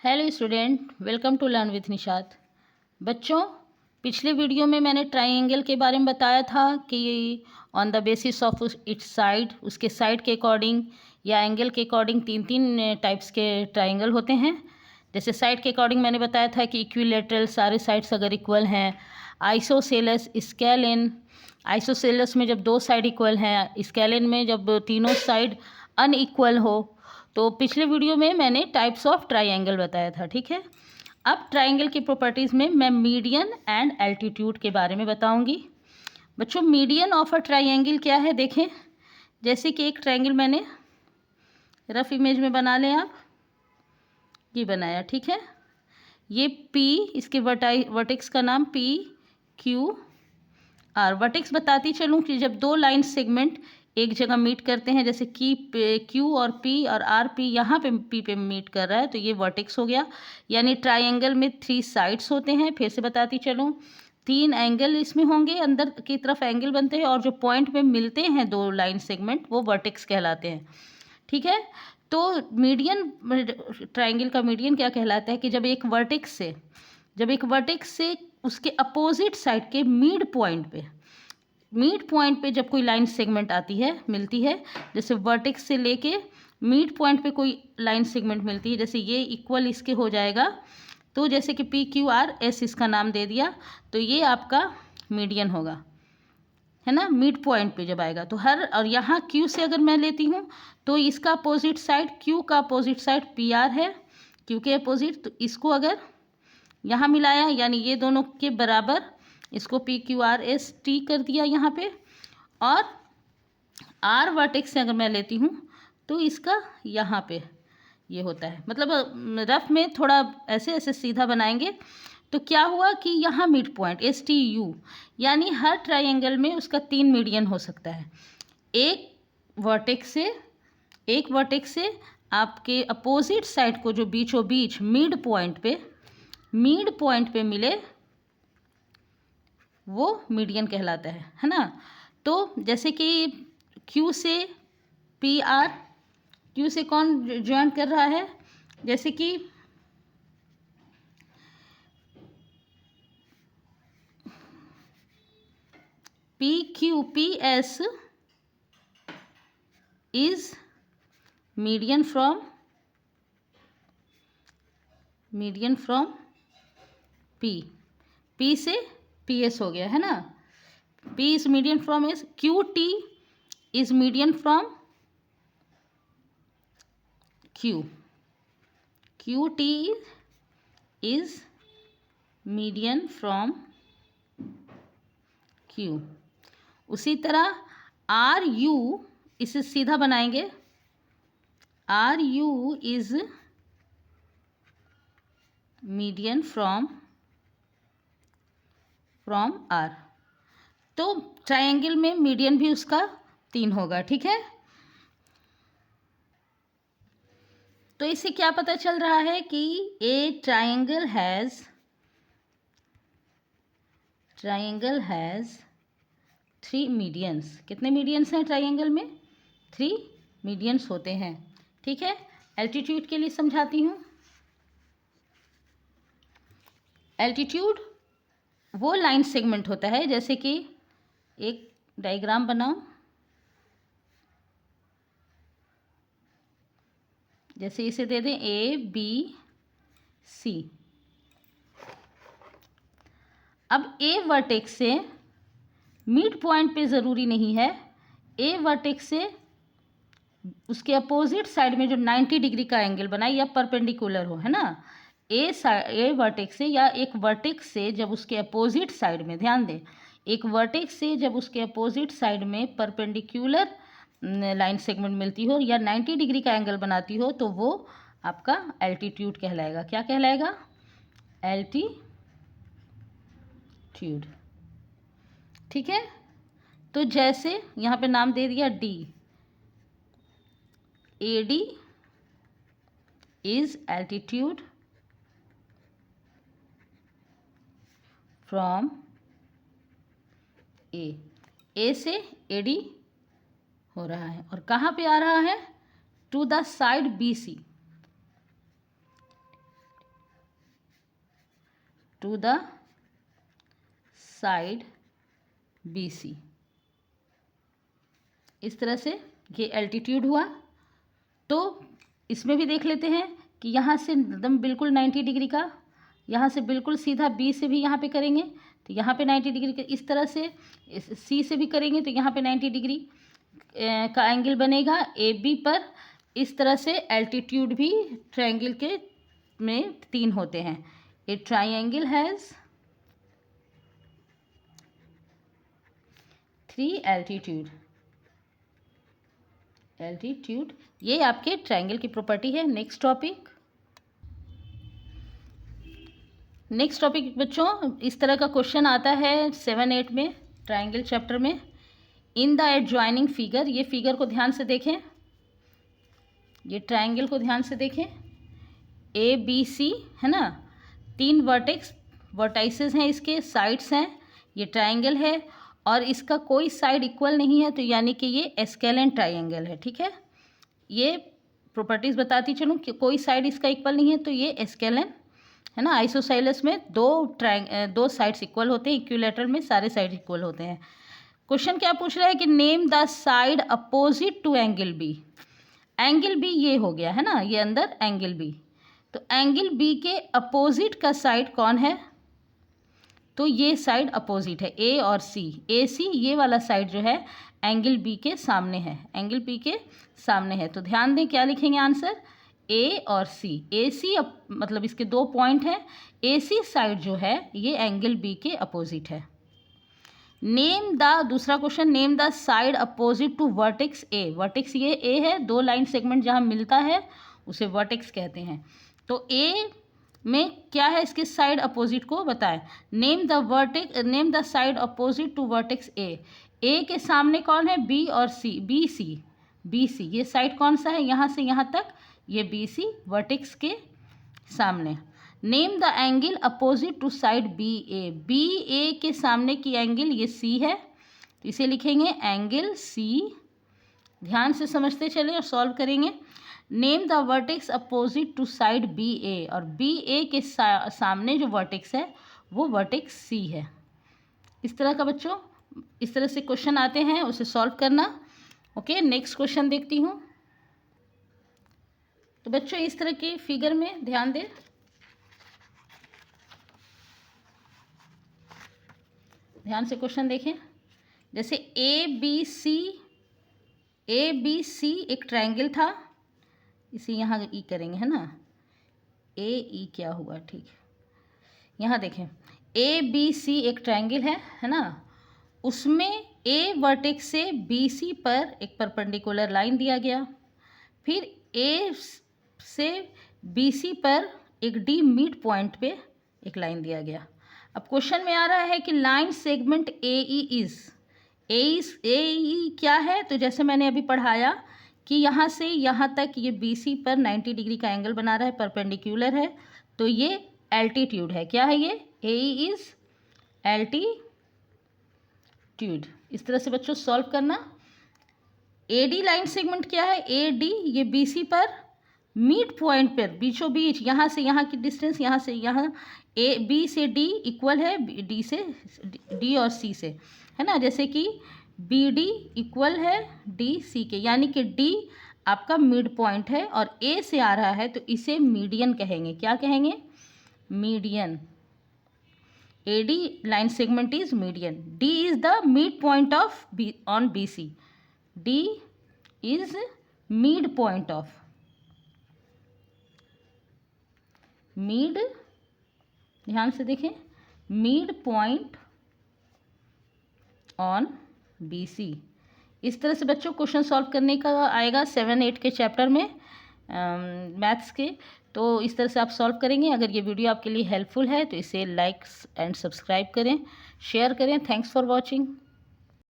Hello student, welcome to learn with Nishat. बच्चों, पिछले video में मैंने ट्राइंगल के बारे में बताया था कि on the basis of its side, उसके साइड के अकॉर्डिंग या एंगल के अकॉर्डिंग तीन तीन टाइप्स के ट्राइंगल होते हैं। जैसे साइड के अकॉर्डिंग मैंने बताया था कि इक्विलेटरल, सारे साइड्स अगर इक्वल हैं। Isosceles, scalene. आइसोसेलस में जब दो साइड इक्वल हैं, स्केलिन में जब तीनों साइड अनइक्वल हो। तो पिछले वीडियो में मैंने टाइप्स ऑफ ट्राइंगल बताया था, ठीक है। अब ट्राइंगल की प्रॉपर्टीज़ में मैं मीडियन एंड एल्टीट्यूड के बारे में बताऊंगी। बच्चों, मीडियन ऑफ अ ट्राइंगल क्या है देखें। जैसे कि एक ट्राइंगल मैंने रफ इमेज में बना लें आप, ये बनाया, ठीक है। ये पी, इसके वर्टेक्स का नाम पी क्यू आर। वर्टेक्स बताती चलूँ कि जब दो लाइन सेगमेंट एक जगह मीट करते हैं, जैसे कि क्यू और पी और आर पी यहाँ पे पी पे मीट कर रहा है, तो ये वर्टेक्स हो गया। यानी ट्राइंगल में 3 साइड्स होते हैं। फिर से बताती चलूँ, 3 एंगल इसमें होंगे, अंदर की तरफ एंगल बनते हैं, और जो पॉइंट पे मिलते हैं दो लाइन सेगमेंट, वो वर्टेक्स कहलाते हैं, ठीक है। तो मीडियन, ट्राइंगल का मीडियन क्या कहलाता है कि जब एक वर्टेक्स से उसके अपोजिट साइड के मिड पॉइंट पे जब कोई लाइन सेगमेंट आती है, मिलती है, जैसे वर्टेक्स से लेके मिड पॉइंट पे कोई लाइन सेगमेंट मिलती है, जैसे ये इक्वल इसके हो जाएगा, तो जैसे कि पी क्यू आर एस इसका नाम दे दिया, तो ये आपका मीडियन होगा, है ना। मिड पॉइंट पे जब आएगा तो और यहाँ क्यू से अगर मैं लेती हूँ तो इसका अपोजिट साइड, क्यू का अपोजिट साइड पी आर है, क्यू के अपोजिट, तो इसको अगर यहाँ मिलाया, यानी ये दोनों के बराबर, इसको P Q R S T कर दिया यहाँ पे। और आर वर्टेक्स से अगर मैं लेती हूँ तो इसका यहाँ पे ये होता है। मतलब रफ में थोड़ा ऐसे ऐसे सीधा बनाएंगे तो क्या हुआ कि यहाँ mid point S T U, यानी हर ट्राइंगल में उसका 3 मीडियन हो सकता है। एक वर्टेक्स से आपके अपोजिट साइड को जो बीचों बीच मिड पॉइंट पे मिले, वो मीडियन कहलाता है ना। तो जैसे कि क्यू से पी आर, क्यू से कौन ज्वाइन कर रहा है, जैसे कि P Q P S is median from P से पी एस हो गया, है ना। P is median from S. Q T is median from Q T is median from Q. उसी तरह आर यू, इसे सीधा बनाएंगे, R U is median from R. तो ट्राइंगल में मीडियन भी उसका 3 होगा, ठीक है। तो इससे क्या पता चल रहा है कि ए ट्राइंगल हैज़ 3 मीडियंस। कितने मीडियंस हैं ट्राइंगल में? 3 मीडियंस होते हैं, ठीक है। एल्टीट्यूड के लिए समझाती हूँ। एल्टीट्यूड वो लाइन सेगमेंट होता है, जैसे कि एक डायग्राम बनाओ, जैसे इसे दे दें ए बी सी। अब ए वर्टेक्स से मिड पॉइंट पे ज़रूरी नहीं है, ए वर्टेक्स से उसके अपोजिट साइड में जो 90 डिग्री का एंगल बनाए या परपेंडिकुलर हो, है ना। ए वर्टेक्स से या एक वर्टेक्स से जब उसके अपोजिट साइड में, ध्यान दें, एक वर्टेक्स से जब उसके अपोजिट साइड में परपेंडिकुलर लाइन सेगमेंट मिलती हो या 90 डिग्री का एंगल बनाती हो, तो वो आपका एल्टीट्यूड कहलाएगा। क्या कहलाएगा? एल्टीट्यूड, ठीक है। तो जैसे यहाँ पे नाम दे दिया D, A D is altitude from A से ए डी हो रहा है, और कहाँ पे आ रहा है? To the side B C, to the side BC। इस तरह से ये एल्टीट्यूड हुआ। तो इसमें भी देख लेते हैं कि यहाँ से एकदम बिल्कुल 90 डिग्री का, यहाँ से बिल्कुल सीधा B से भी यहाँ पे करेंगे तो यहाँ पे 90 डिग्री का, इस तरह से C से भी करेंगे तो यहाँ पे 90 डिग्री का एंगल बनेगा AB पर। इस तरह से एल्टीट्यूड भी ट्रायंगल के में 3 होते हैं। ए ट्रायंगल हैज़ 3 एल्टीट्यूड। ये आपके ट्रायंगल की प्रॉपर्टी है। नेक्स्ट टॉपिक बच्चों, इस तरह का क्वेश्चन आता है 7-8 में ट्रायंगल चैप्टर में। इन द एडजॉइनिंग फिगर, ये फिगर को ध्यान से देखें, ये ट्रायंगल को ध्यान से देखें। ABC है ना, 3 वर्टाइसेस हैं, इसके साइड्स हैं, ये ट्रायंगल है और इसका कोई साइड इक्वल नहीं है, तो यानी कि ये एस्केलेन ट्रायंगल है। ठीक है, ये प्रॉपर्टीज़ बताती चलूँ कि कोई साइड इसका इक्वल नहीं है तो ये एस्केलेन है ना। आइसोसेलेस में 2 साइड्स इक्वल होते हैं, इक्विलेटरल में सारे साइड इक्वल होते हैं। क्वेश्चन क्या पूछ रहा है कि name the side opposite to angle B। Angle B ये हो गया है ना, ये अंदर एंगल B, तो एंगल B के अपोजिट का साइड कौन है? तो ये साइड अपोजिट है A और C। AC ये वाला साइड जो है एंगल B के सामने है, एंगल B के सामने है। तो ध्यान दें क्या लिखेंगे आंसर, A और C। AC मतलब इसके 2 पॉइंट हैं, AC साइड जो है ये एंगल B के अपोजिट है। नेम द, दूसरा question, name the side opposite to vertex A। Vertex ये A है, 2 लाइन सेगमेंट जहाँ मिलता है उसे वर्टेक्स कहते हैं। तो A में क्या है, इसके साइड अपोजिट को बताएं। Name the side opposite to vertex A। A के सामने कौन है, B और C। BC ये साइड कौन सा है, यहाँ से यहाँ तक ये BC वर्टेक्स के सामने। Name the angle opposite to side BA। BA के सामने की एंगल ये C है, तो इसे लिखेंगे एंगल C। ध्यान से समझते चलें और सॉल्व करेंगे। Name the vertex opposite to side BA, और BA के सामने जो वर्टेक्स है वो वर्टेक्स C है। इस तरह का बच्चों, इस तरह से क्वेश्चन आते हैं, उसे सॉल्व करना। ओके, नेक्स्ट क्वेश्चन देखती हूँ। तो बच्चों इस तरह के फिगर में ध्यान दें, ध्यान से क्वेश्चन देखें। जैसे ABC एक ट्रायंगल था, इसे यहाँ ई करेंगे है ना, AE क्या हुआ, ठीक। यहाँ देखें ABC एक ट्रायंगल है ना, उसमें A वर्टेक्स से BC पर एक परपेंडिकुलर लाइन दिया गया, फिर A से BC पर एक D मिड पॉइंट पे एक लाइन दिया गया। अब क्वेश्चन में आ रहा है कि लाइन सेगमेंट AE क्या है, तो जैसे मैंने अभी पढ़ाया कि यहाँ से यहाँ तक ये BC पर 90 डिग्री का एंगल बना रहा है, परपेंडिकुलर है, तो ये एल्टीट्यूड है। क्या है ये, AE इज एल्टीट्यूड। इस तरह से बच्चों सॉल्व करना। AD लाइन सेगमेंट क्या है, AD ये BC पर मिड पॉइंट पर बीचों बीच, यहाँ से यहाँ की डिस्टेंस, यहाँ से यहाँ B से D इक्वल है D और C से, है ना। जैसे कि BD इक्वल है DC के, यानी कि D आपका मिड पॉइंट है और A से आ रहा है, तो इसे मीडियन कहेंगे। क्या कहेंगे, median. AD line segment is median. D is the mid point of on BC। D is mid point of, mid, ध्यान से देखें, मिड पॉइंट ऑन BC। इस तरह से बच्चों क्वेश्चन सॉल्व करने का आएगा 7-8 के चैप्टर में मैथ्स के। तो इस तरह से आप सॉल्व करेंगे। अगर ये वीडियो आपके लिए हेल्पफुल है तो इसे लाइक एंड सब्सक्राइब करें, शेयर करें। Thanks for watching.